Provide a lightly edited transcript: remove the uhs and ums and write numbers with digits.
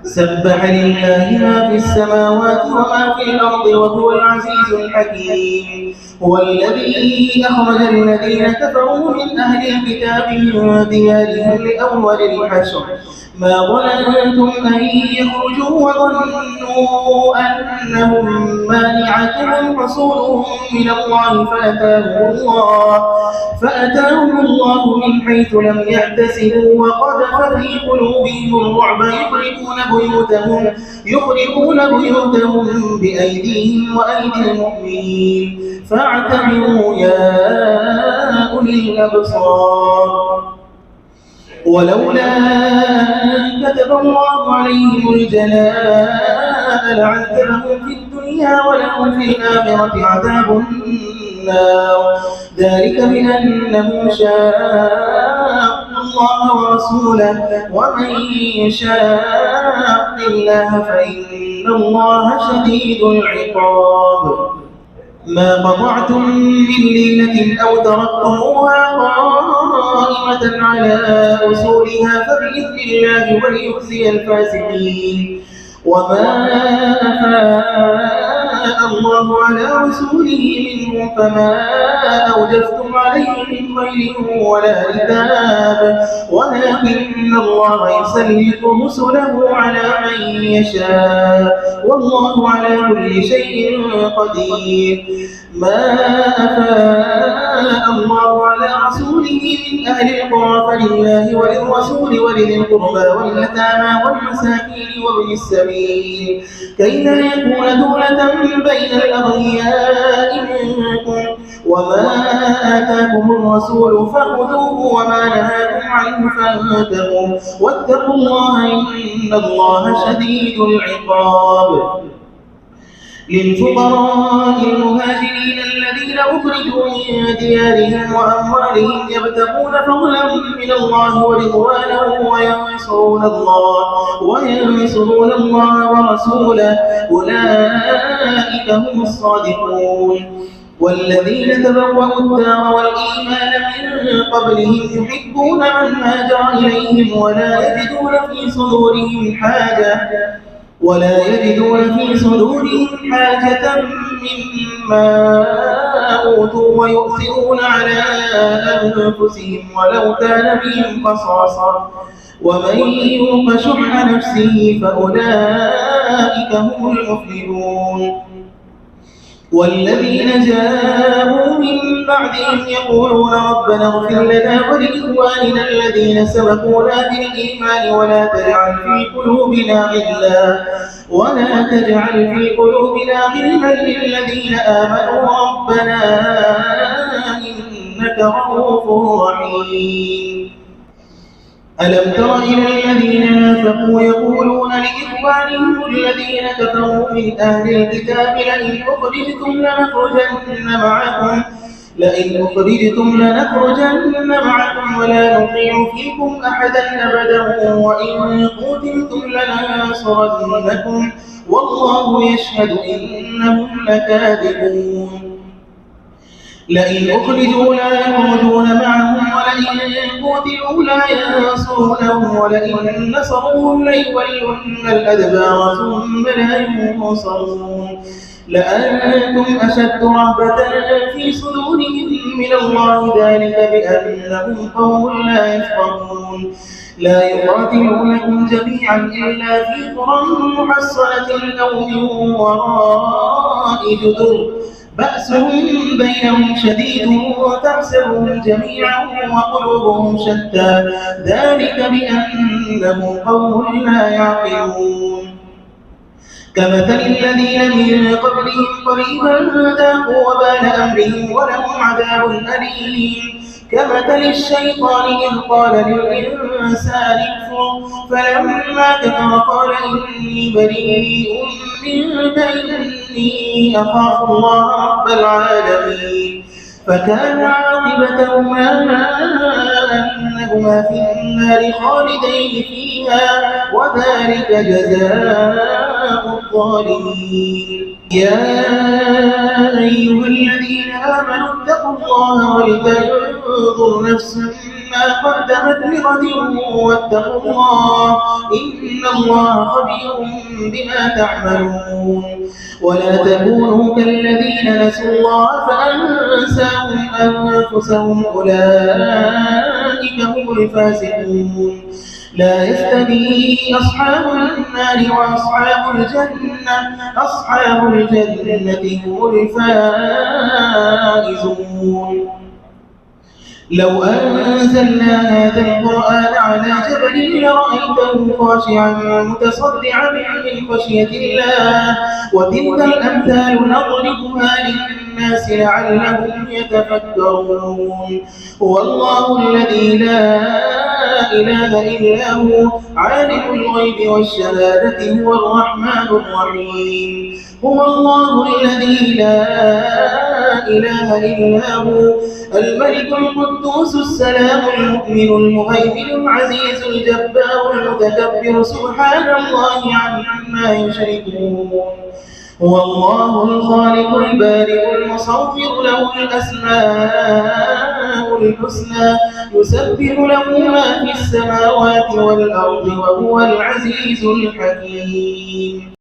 سبح لله ما في السماوات وما في الأرض وهو العزيز الحكيم. هو الذي أخرج الذين كفروا من أهل الكتاب من ديارهم لأول الحشر ما ظننتم أن يخرجوا وظنوا أنهم مانعتهم رسولهم من الله فأتاهم الله من حيث لم يحتسبوا وقذف في قلوبهم الرعب يخربون بيوتهم بأيديهم وأيدي المؤمنين فاعتبروا يا أولي الأبصار. ولولا أن كتب الله عليهم الجلاء لعذبهم في الدنيا ولهم في الآخرة عذاب النار ذلك بأنهم شاقوا الله ورسوله ومن يشاق الله فإن الله شديد العقاب. ما قطعتم من لينة أو تركتموها قائمة على أصولها فبإذن الله وليخزي الفاسقين. وما أفاء الله على رسوله منهم فما أوجفتم عليه من خيل ولا ركاب ولكن الله يسلط رسله على من يشاء والله على كل شيء قدير. ما أفاء الله على رسوله من أهل القرى فلله وللرسول ولذي القربى واليتامى والمساكين وابن السبيل كي لا يكون دولة بين الأغنياء منكم وما آتاكم الرسول فخذوه وما نهاكم عنه فانتهوا واتقوا الله إن الله شديد العقاب. للفقراء المهاجرين الذين أخرجوا من ديارهم وأموالهم يبتغون فضلا من الله ورضوانه وينصرون الله ورسوله أولئك هم الصادقون. والذين تبوأوا الدار والإيمان من قبلهم يحبون من هاجر إليهم ولا يجدون في صدورهم حاجة مما أوتوا ويؤثرون على أنفسهم ولو كان بهم خصاصة ومن يوق شح نفسه فأولئك هم المفلحون. والذين جاءوا من بعدهم يقولون ربنا اغفر لنا ولإخواننا الذين سبقونا بالإيمان ولا تجعل في قلوبنا غلا للذين آمنوا ربنا إنك رؤوف رحيم. ألم تر إلى الذين نافقوا يقولون لإخوانهم الذين كفروا من أهل الكتاب لئن أخرجتم لنخرجن معكم ولا نطيع فيكم أحدا أبدا وإن قتلتم لننصرنكم والله يشهد إنهم لكاذبون. لئن أخرجوا لا يخرجون معهم ولئن قتلوا لا ينصرونهم ولئن نصروهم ليولن الأدبار ثم لا ينصرون. لأنتم أشد رهبة في صدورهم من الله ذلك بأنهم قوم لا يفقهون. لا يقاتلونكم جميعا إلا في قرى محصنة أو من وراء جدر بأسهم بينهم شديد وتحسبهم جميعا وقلوبهم شتى ذلك بأنهم قوم لا يعقلون. كمثل الذين من قبلهم قريبا ذاقوا وبال أمرهم ولهم عذاب أليم. كمثل الشيطان إذ قال للإنسان اكفر فلما كفر قال إني بريء منك إني أخاف الله رب العالمين. فكان عاقبتهما أنهما في النار خالدين فيها وذلك جزاء الظالمين. يا أيها الذين آمنوا اتقوا الله ولتنظر نفس ما قدمت لغد واتقوا الله إن الله خبير بما تعملون ولا تكونوا كالذين نسوا الله فأنساهم أنفسهم أولئك هم الفاسقون لا يستوي أصحاب النار وأصحاب الجنة أصحاب الجنة هم الفائزون لو أنزلنا هذا القرآن على جبل لرأيته خاشعا متصدعا من خشية الله وتلك الأمثال نضربها للناس لعلهم يتفكرون هو الله الذي لا إله إلا هو عالم الغيب والشهادة هو الرحمن الرحيم هو الله الذي لا إله إلا هو الملك القدوس السلام المؤمن المهيمن العزيز الجبار المتكبر سبحان الله عما يشركون هو الله الخالق البارئ المصور له الأسماء الحسنى يسبح له ما في السماوات والأرض وهو العزيز الحكيم